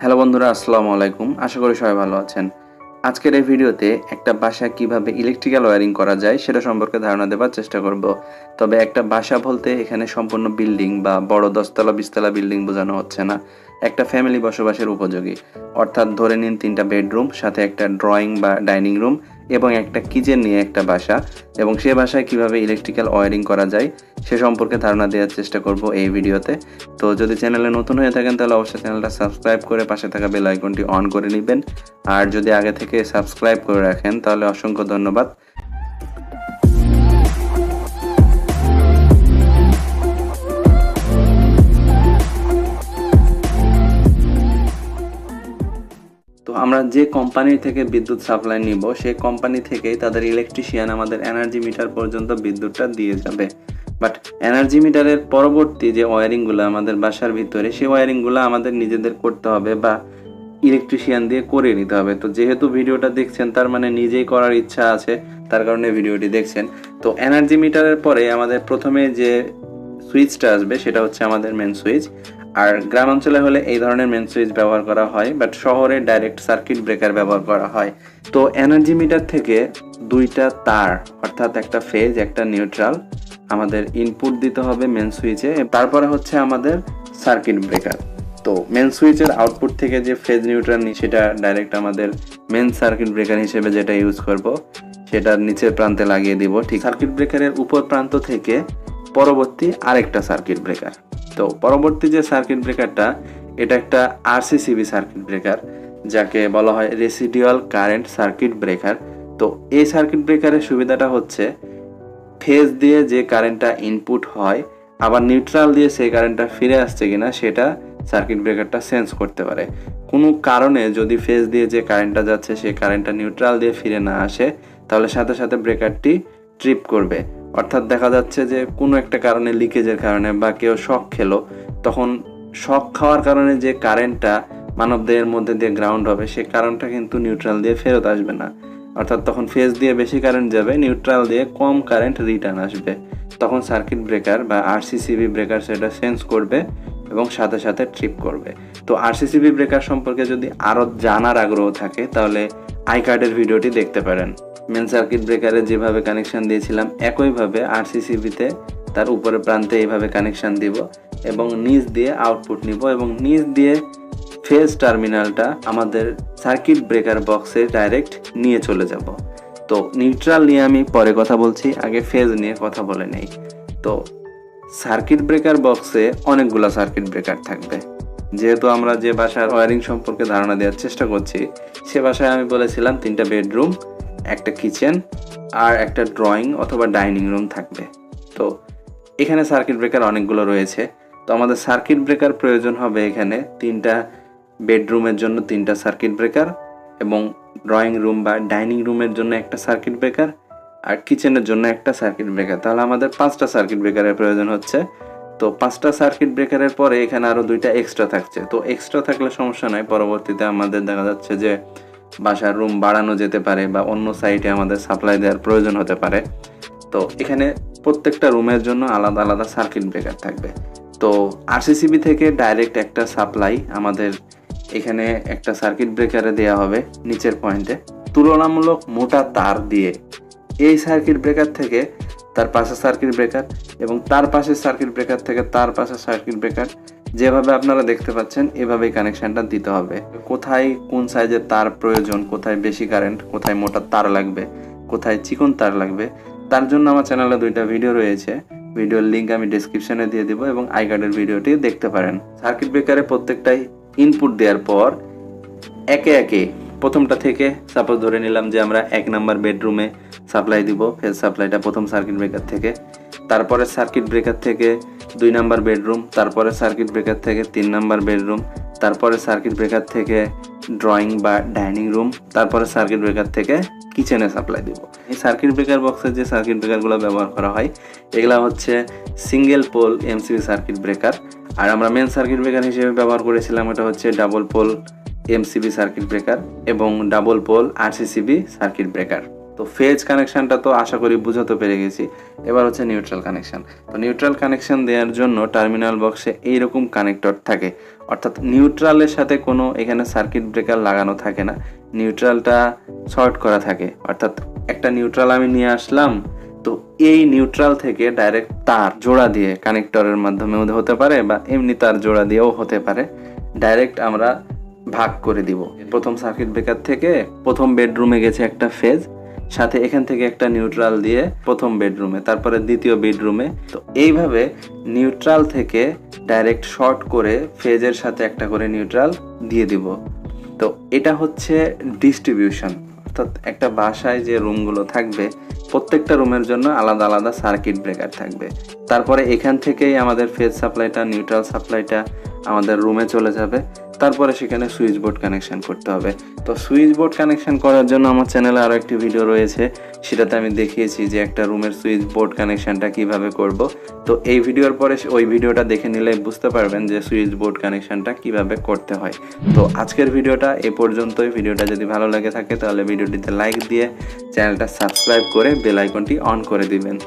Hello বন্ধুরা, আসসালামু আলাইকুম। আশা করি সবাই ভালো আছেন। আজকের এই ভিডিওতে একটা বাসায় কিভাবে ইলেকট্রিক্যাল ওয়্যারিং করা যায় সেটা সম্পর্কে ধারণা দেওয়ার চেষ্টা করব। তবে একটা বাসা বলতে এখানে সম্পূর্ণ বিল্ডিং বা বড় 10তলা 20তলা বিল্ডিং বোঝানো হচ্ছে না। একটা ফ্যামিলি বসবাসের উপযোগী, অর্থাৎ ধরে নিন 3টা বেডরুম, সাথে একটা ড্রয়িং বা ডাইনিং রুম এবং একটা কিচেন নিয়ে একটা বাসা, এবং সে বাসায় কিভাবে ইলেকট্রিক্যাল ওয়্যারিং করা যায় সে সম্পর্কে ধারণা দেওয়ার চেষ্টা করব এই ভিডিওতে। তো যদি চ্যানেলে নতুন হয়ে থাকেন তাহলে অবশ্যই চ্যানেলটা সাবস্ক্রাইব করে পাশে থাকা বেল আইকনটি অন করে নেবেন। আর যদি আগে থেকে সাবস্ক্রাইব করে রাখেন তাহলে অসংখ্য ধন্যবাদ। তো আমরা যে কোম্পানি থেকে বিদ্যুৎ সাপ্লাই নিব সেই কোম্পানি থেকেই তাদের ইলেকট্রিশিয়ান আমাদের এনার্জি মিটার পর্যন্ত বিদ্যুৎটা দিয়ে যাবে। বাট এনার্জি মিটারের পরবর্তী যে ওয়্যারিংগুলো আমাদের বাসার ভিতরে, সেই ওয়্যারিংগুলো আমাদের নিজেদের করতে হবে বা ইলেকট্রিশিয়ান দিয়ে করে নিতে হবে। তো যেহেতু ভিডিওটা দেখছেন তার মানে নিজেই করার ইচ্ছা আছে, তার কারণে ভিডিওটি দেখছেন। তো এনার্জি মিটারের পরে আমাদের প্রথমে যে সুইচটা আসবে সেটা হচ্ছে আমাদের মেন সুইচ। আর গ্রাম অঞ্চলে হলে এই ধরনের মেন সুইচ ব্যবহার করা হয়, বাট শহরে ডাইরেক্ট সার্কিট ব্রেকার ব্যবহার করা হয়। তো এনার্জি মিটার থেকে দুইটা তার, অর্থাৎ একটা ফেজ একটা নিউট্রাল, আমাদের ইনপুট দিতে হবে মেন সুইচে। তারপরে হচ্ছে আমাদের সার্কিট ব্রেকার। তো মেন সুইচের আউটপুট থেকে যে ফেজ নিউট্রাল সেটা ডাইরেক্ট আমাদের মেন সার্কিট ব্রেকার হিসেবে যেটা ইউজ করব সেটার নিচের প্রান্তে লাগিয়ে দিব। ঠিক সার্কিট ব্রেকারের উপর প্রান্ত থেকে পরবর্তী আরেকটা সার্কিট ব্রেকার। তো পরবর্তী যে সার্কিট ব্রেকারটা, এটা একটা আরসিসিবি সার্কিট ব্রেকার, যাকে বলা হয় রেসিডুয়াল কারেন্ট সার্কিট ব্রেকার। তো এই সার্কিট ব্রেকারের সুবিধাটা হচ্ছে ফেজ দিয়ে যে কারেন্টটা ইনপুট হয় আবার নিউট্রাল দিয়ে সেই কারেন্টটা ফিরে আসছে কিনা সেটা সার্কিট ব্রেকারটা সেন্স করতে পারে। কোনো কারণে যদি ফেজ দিয়ে যে কারেন্টটা যাচ্ছে সেই কারেন্টটা নিউট্রাল দিয়ে ফিরে না আসে তাহলে সাথে সাথে ব্রেকারটি ট্রিপ করবে। অর্থাৎ দেখা যাচ্ছে যে কোনো একটা কারণে, লিকেজের কারণে বা কেউ শক খেলো, তখন শক খাওয়ার কারণে যে কারেন্টটা মানবদেহের মধ্যে দিয়ে গ্রাউন্ড হবে সেই কারেন্টটা কিন্তু নিউট্রাল দিয়ে ফেরত আসবে না। অর্থাৎ তখন ফেজ দিয়ে বেশি কারেন্ট যাবে, নিউট্রাল দিয়ে কম কারেন্ট রিটার্ন আসবে। তখন সার্কিট ব্রেকার বা আরসিসিবি ব্রেকার সেটা সেন্স করবে এবং সাথে সাথে ট্রিপ করবে। তো আরসিসিবি ব্রেকার সম্পর্কে যদি আরও জানার আগ্রহ থাকে তাহলে আই কার্ডের ভিডিওটি দেখতে পারেন। মেন সার্কিট ব্রেকারে যেভাবে কানেকশন দিয়েছিলাম একইভাবে আরসিসিবিতে তার উপরের প্রান্তে এইভাবে কানেকশন দিব এবং নিচ দিয়ে আউটপুট নিব এবং নিচ দিয়ে ফেজ টার্মিনালটা আমাদের সার্কিট ব্রেকার বক্সে ডাইরেক্ট নিয়ে চলে যাব। তো নিউট্রাল নিয়ে আমি পরে কথা বলছি, আগে ফেজ নিয়ে কথা বলে নেই। তো সার্কিট ব্রেকার বক্সে অনেকগুলো সার্কিট ব্রেকার থাকবে। যেহেতু আমরা যে বাসার ওয়্যারিং সম্পর্কে ধারণা দেওয়ার চেষ্টা করছি, সে বাসায় আমি বলেছিলাম 3টা বেডরুম, একটা কিচেন আর একটা ড্রয়িং অথবা ডাইনিং রুম থাকবে। তো এখানে সার্কিট ব্রেকার অনেকগুলো রয়েছে। তো আমাদের সার্কিট ব্রেকার প্রয়োজন হবে এখানে 3টা বেডরুমের জন্য 3টা সার্কিট ব্রেকার, এবং ড্রয়িং রুম বা ডাইনিং রুমের জন্য একটা সার্কিট ব্রেকার, আর কিচেনের জন্য একটা সার্কিট ব্রেকার। তাহলে আমাদের 5টা সার্কিট ব্রেকারের প্রয়োজন হচ্ছে। তো 5টা সার্কিট ব্রেকারের পরে এখানে আরও 2টা এক্সট্রা থাকছে। তো এক্সট্রা থাকলে সমস্যা নাই, পরবর্তীতে আমাদের দেখা যাচ্ছে যে বাসার রুম বাড়ানো যেতে পারে বা অন্য সাইটে আমাদের সাপ্লাই দেওয়ার প্রয়োজন হতে পারে। তো এখানে প্রত্যেকটা রুমের জন্য আলাদা আলাদা সার্কিট ব্রেকার থাকবে। তো আরসিসিবি থেকে ডাইরেক্ট একটা সাপ্লাই আমাদের এখানে একটা সার্কিট ব্রেকারে দেওয়া হবে নিচের পয়েন্টে, তুলনামূলক মোটা তার দিয়ে। এই সার্কিট ব্রেকার থেকে তার পাশে সার্কিট ব্রেকার এবং তার পাশে সার্কিট ব্রেকার থেকে তার পাশে সার্কিট ব্রেকার, যেভাবে আপনারা দেখতে পাচ্ছেন এভাবেই কানেকশনটা দিতে হবে। কোথায় কোন সাইজের তার প্রয়োজন, কোথায় বেশি কারেন্ট, কোথায় মোটা তার লাগবে, কোথায় চিকন তার লাগবে, তার জন্য আমার চ্যানেলে 2টা ভিডিও রয়েছে। ভিডিওর লিঙ্ক আমি ডেসক্রিপশনে দিয়ে দিব এবং আই কার্ডের ভিডিওটি দেখতে পারেন। সার্কিট ব্রেকারে প্রত্যেকটাই ইনপুট দেওয়ার পর একে একে প্রথমটা থেকে সাপোজ ধরে নিলাম যে আমরা 1 নাম্বার বেডরুমে সাপ্লাই দিব, ফেজ সাপ্লাইটা প্রথম সার্কিট ব্রেকার থেকে, তারপরে সার্কিট ব্রেকার থেকে 2 নাম্বার বেডরুম, তারপরে সার্কিট ব্রেকার থেকে 3 নাম্বার বেডরুম, তারপরে সার্কিট ব্রেকার থেকে ড্রয়িং বা ডাইনিং রুম, তারপরে সার্কিট ব্রেকার থেকে কিচেনে সাপ্লাই দিব। এই সার্কিট ব্রেকার বক্সের যে সার্কিট ব্রেকারগুলো ব্যবহার করা হয় এগুলো হচ্ছে single pole MCB circuit breaker. আর আমরা মেন সার্কিট ব্রেকার হিসেবে ব্যবহার করেছিলাম এটা হচ্ছে double pole MCB circuit breaker এবং double pole RCCB circuit breaker. তো ফেজ কানেকশনটা তো আশা করি বুঝাতে পেরে গেছি। এবার হচ্ছে নিউট্রাল কানেকশন। তো নিউট্রাল কানেকশন দেওয়ার জন্য টার্মিনাল বক্সে এইরকম কানেক্টর থাকে, অর্থাৎ নিউট্রালের সাথে কোনো এখানে সার্কিট ব্রেকার লাগানো থাকে না, নিউট্রালটা শর্ট করা থাকে। অর্থাৎ একটা নিউট্রাল আমি নিয়ে আসলাম, তো এই নিউট্রাল থেকে ডাইরেক্ট তার জোড়া দিয়ে কানেক্টরের মাধ্যমে হতে পারে বা এমনি তার জোড়া দিয়েও হতে পারে, ডাইরেক্ট আমরা ভাগ করে দিব। প্রথম সার্কিট ব্রেকার থেকে প্রথম বেডরুমে গেছে একটা ফেজ, সাথে এখান থেকে একটা নিউট্রাল দিয়ে প্রথম বেডরুমে, তারপরে দ্বিতীয় বেডরুমে। তো এইভাবে নিউট্রাল থেকে ডাইরেক্ট শর্ট করে ফেজের সাথে একটা করে নিউট্রাল দিয়ে দিব। তো এটা হচ্ছে ডিস্ট্রিবিউশন, অর্থাৎ একটা বাসায় যে রুমগুলো থাকবে প্রত্যেকটা রুমের জন্য আলাদা আলাদা সার্কিট ব্রেকার থাকবে। তারপরে এখান থেকেই আমাদের ফেজ সাপ্লাইটা, নিউট্রাল সাপ্লাইটা আমাদের রুমে চলে যাবে। তারপরে সেখানে সুইচ বোর্ড কানেকশন করতে হবে। তো সুইচ বোর্ড কানেকশন করার জন্য আমার চ্যানেলে আরও একটি ভিডিও রয়েছে, সেটাতে আমি দেখিয়েছি যে একটা রুমের সুইচ বোর্ড কানেকশনটা কিভাবে করব। তো এই ভিডিওর পরে ওই ভিডিওটা দেখে নিলে বুঝতে পারবেন যে সুইচ বোর্ড কানেকশনটা কিভাবে করতে হয়। তো আজকের ভিডিওটা এ পর্যন্তই। ভিডিওটা যদি ভালো লাগে থাকে তাহলে ভিডিওটিতে লাইক দিয়ে চ্যানেলটা সাবস্ক্রাইব করে বেল আইকনটি অন করে দিবেন।